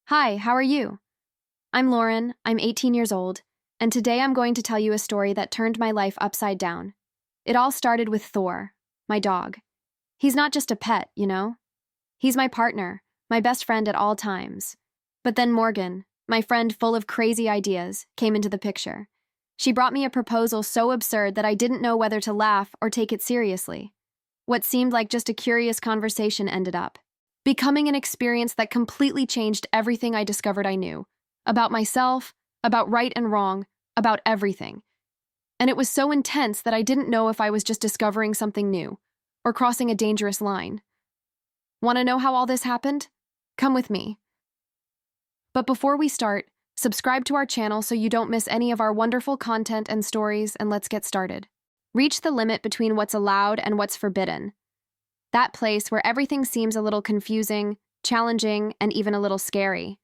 Hi, how are you? I'm Lauren, I'm 18 years old, and today I'm going to tell you a story that turned my life upside down. It all started with Thor, my dog. He's not just a pet, you know? He's my partner, my best friend at all times. But then Morgan, my friend full of crazy ideas, came into the picture. She brought me a proposal so absurd that I didn't know whether to laugh or take it seriously. What seemed like just a curious conversation ended up becoming an experience that completely changed everything I discovered I knew about myself, about right and wrong, about everything. And it was so intense that I didn't know if I was just discovering something new or crossing a dangerous line. Want to know how all this happened? Come with me. But before we start, subscribe to our channel so you don't miss any of our wonderful content and stories, and let's get started. Reach the limit between what's allowed and what's forbidden. That place where everything seems a little confusing, challenging, and even a little scary.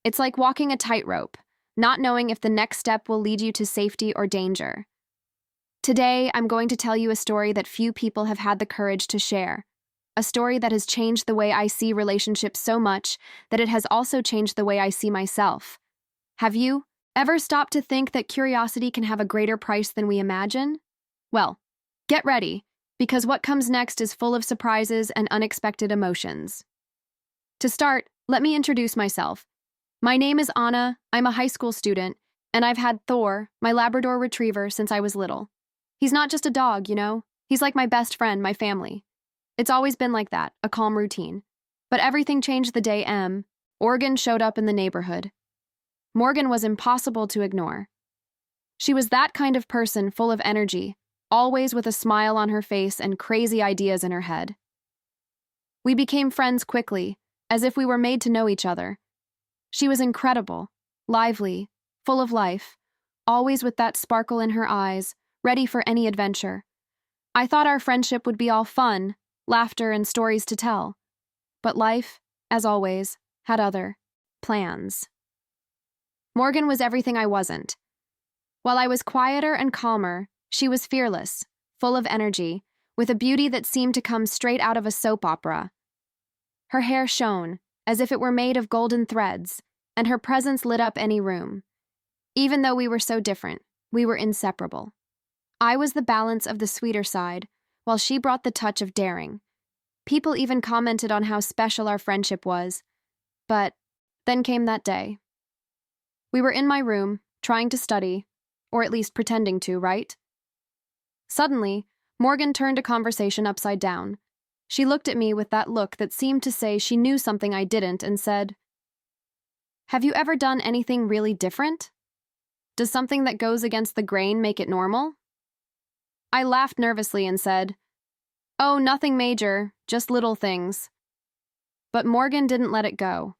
It's like walking a tightrope, not knowing if the next step will lead you to safety or danger. Today, I'm going to tell you a story that few people have had the courage to share. A story that has changed the way I see relationships so much that it has also changed the way I see myself. Have you ever stopped to think that curiosity can have a greater price than we imagine? Well, get ready, because what comes next is full of surprises and unexpected emotions. To start, let me introduce myself. My name is Anna, I'm a high school student, and I've had Thor, my Labrador retriever, since I was little. He's not just a dog, you know? He's like my best friend, my family. It's always been like that, a calm routine. But everything changed the day Morgan showed up in the neighborhood. Morgan was impossible to ignore. She was that kind of person full of energy, always with a smile on her face and crazy ideas in her head. We became friends quickly, as if we were made to know each other. She was incredible, lively, full of life, always with that sparkle in her eyes, ready for any adventure. I thought our friendship would be all fun, laughter, and stories to tell. But life, as always, had other plans. Morgan was everything I wasn't. While I was quieter and calmer, she was fearless, full of energy, with a beauty that seemed to come straight out of a soap opera. Her hair shone, as if it were made of golden threads, and her presence lit up any room. Even though we were so different, we were inseparable. I was the balance of the sweeter side, while she brought the touch of daring. People even commented on how special our friendship was. But then came that day. We were in my room, trying to study, or at least pretending to, right? Suddenly, Morgan turned a conversation upside down. She looked at me with that look that seemed to say she knew something I didn't and said, "Have you ever done anything really different? Does something that goes against the grain make it normal?" I laughed nervously and said, "Oh, nothing major, just little things." But Morgan didn't let it go.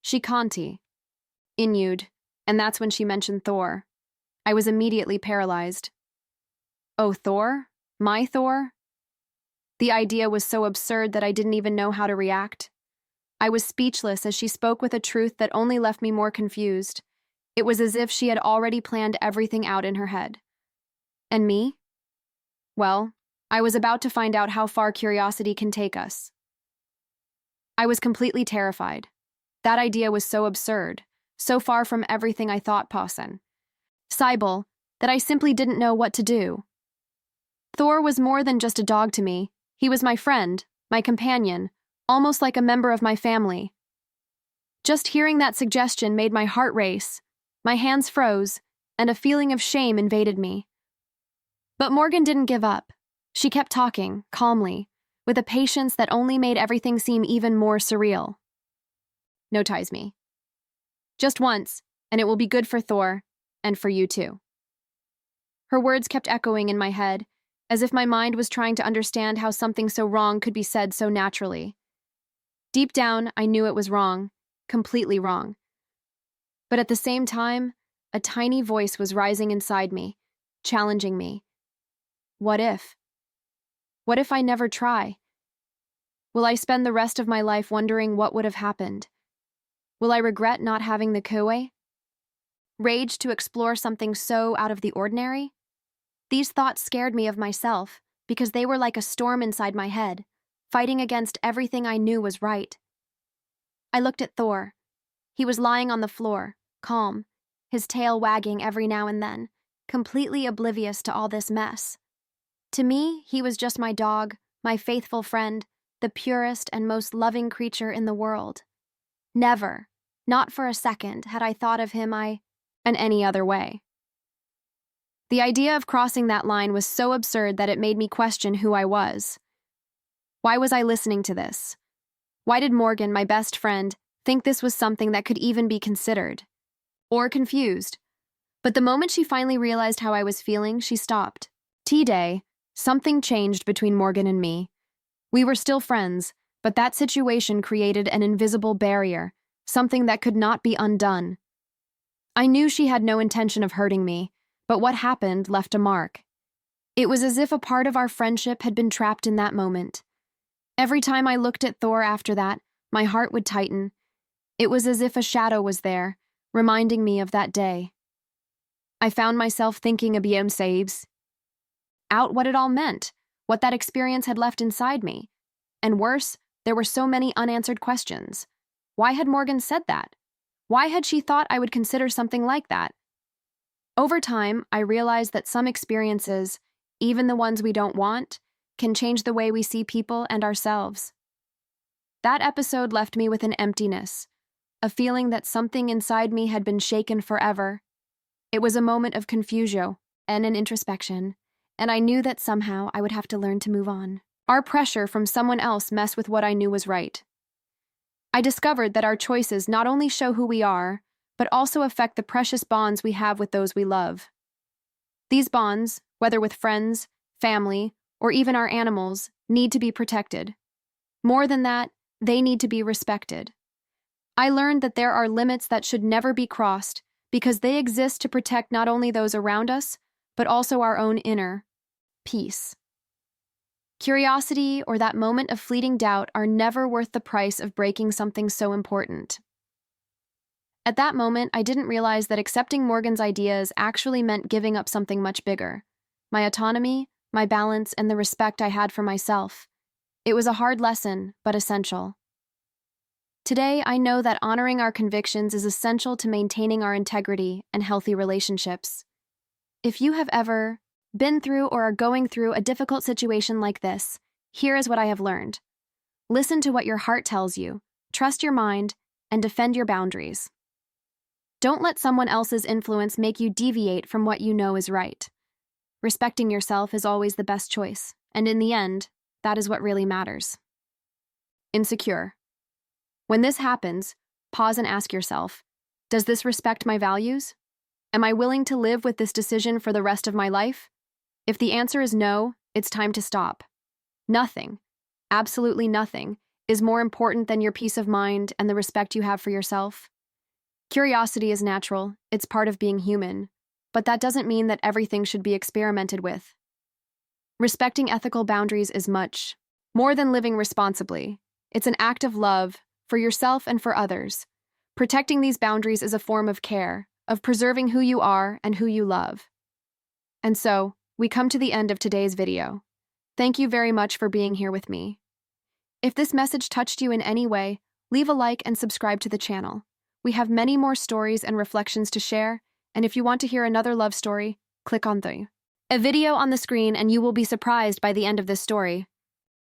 She continued, and that's when she mentioned Thor. I was immediately paralyzed. Oh, Thor? My Thor? The idea was so absurd that I didn't even know how to react. I was speechless as she spoke with a truth that only left me more confused. It was as if she had already planned everything out in her head. And me? Well, I was about to find out how far curiosity can take us. I was completely terrified. That idea was so absurd, so far from everything I thought possible, that I simply didn't know what to do. Thor was more than just a dog to me. He was my friend, my companion, almost like a member of my family. Just hearing that suggestion made my heart race, my hands froze, and a feeling of shame invaded me. But Morgan didn't give up. She kept talking, calmly, with a patience that only made everything seem even more surreal. "No ties me. Just once, and it will be good for Thor, and for you too." Her words kept echoing in my head, as if my mind was trying to understand how something so wrong could be said so naturally. Deep down, I knew it was wrong, completely wrong. But at the same time, a tiny voice was rising inside me, challenging me. What if? What if I never try? Will I spend the rest of my life wondering what would have happened? Will I regret not having the courage? Rage to explore something so out of the ordinary? These thoughts scared me of myself because they were like a storm inside my head, fighting against everything I knew was right. I looked at Thor, He was lying on the floor, calm, his tail wagging every now and then, completely oblivious to all this mess. To me, he was just my dog, my faithful friend, the purest and most loving creature in the world. Never, not for a second, had I thought of him in any other way. The idea of crossing that line was so absurd that it made me question who I was. Why was I listening to this? Why did Morgan, my best friend, think this was something that could even be considered? Or confused. But the moment she finally realized how I was feeling, she stopped. T-Day, something changed between Morgan and me. We were still friends, but that situation created an invisible barrier, something that could not be undone. I knew she had no intention of hurting me, but what happened left a mark. It was as if a part of our friendship had been trapped in that moment. Every time I looked at Thor after that, my heart would tighten. It was as if a shadow was there, reminding me of that day. I found myself thinking about saves out what it all meant, what that experience had left inside me. And worse, there were so many unanswered questions. Why had Morgan said that? Why had she thought I would consider something like that? Over time, I realized that some experiences, even the ones we don't want, can change the way we see people and ourselves. That episode left me with an emptiness, a feeling that something inside me had been shaken forever. It was a moment of confusion and an introspection, and I knew that somehow I would have to learn to move on. Our pressure from someone else messed with what I knew was right. I discovered that our choices not only show who we are, but also affect the precious bonds we have with those we love. These bonds, whether with friends, family, or even our animals, need to be protected. More than that, they need to be respected. I learned that there are limits that should never be crossed because they exist to protect not only those around us, but also our own inner peace. Curiosity or that moment of fleeting doubt are never worth the price of breaking something so important. At that moment, I didn't realize that accepting Morgan's ideas actually meant giving up something much bigger: my autonomy, my balance, and the respect I had for myself. It was a hard lesson, but essential. Today, I know that honoring our convictions is essential to maintaining our integrity and healthy relationships. If you have ever been through or are going through a difficult situation like this, here is what I have learned. Listen to what your heart tells you, trust your mind, and defend your boundaries. Don't let someone else's influence make you deviate from what you know is right. Respecting yourself is always the best choice, and in the end, that is what really matters. Insecure. When this happens, pause and ask yourself, does this respect my values? Am I willing to live with this decision for the rest of my life? If the answer is no, it's time to stop. Nothing, absolutely nothing, is more important than your peace of mind and the respect you have for yourself. Curiosity is natural, it's part of being human, but that doesn't mean that everything should be experimented with. Respecting ethical boundaries is much more than living responsibly. It's an act of love, for yourself and for others. Protecting these boundaries is a form of care, of preserving who you are and who you love. And so, we come to the end of today's video. Thank you very much for being here with me. If this message touched you in any way, leave a like and subscribe to the channel. We have many more stories and reflections to share, and if you want to hear another love story, click on a video on the screen and you will be surprised by the end of this story.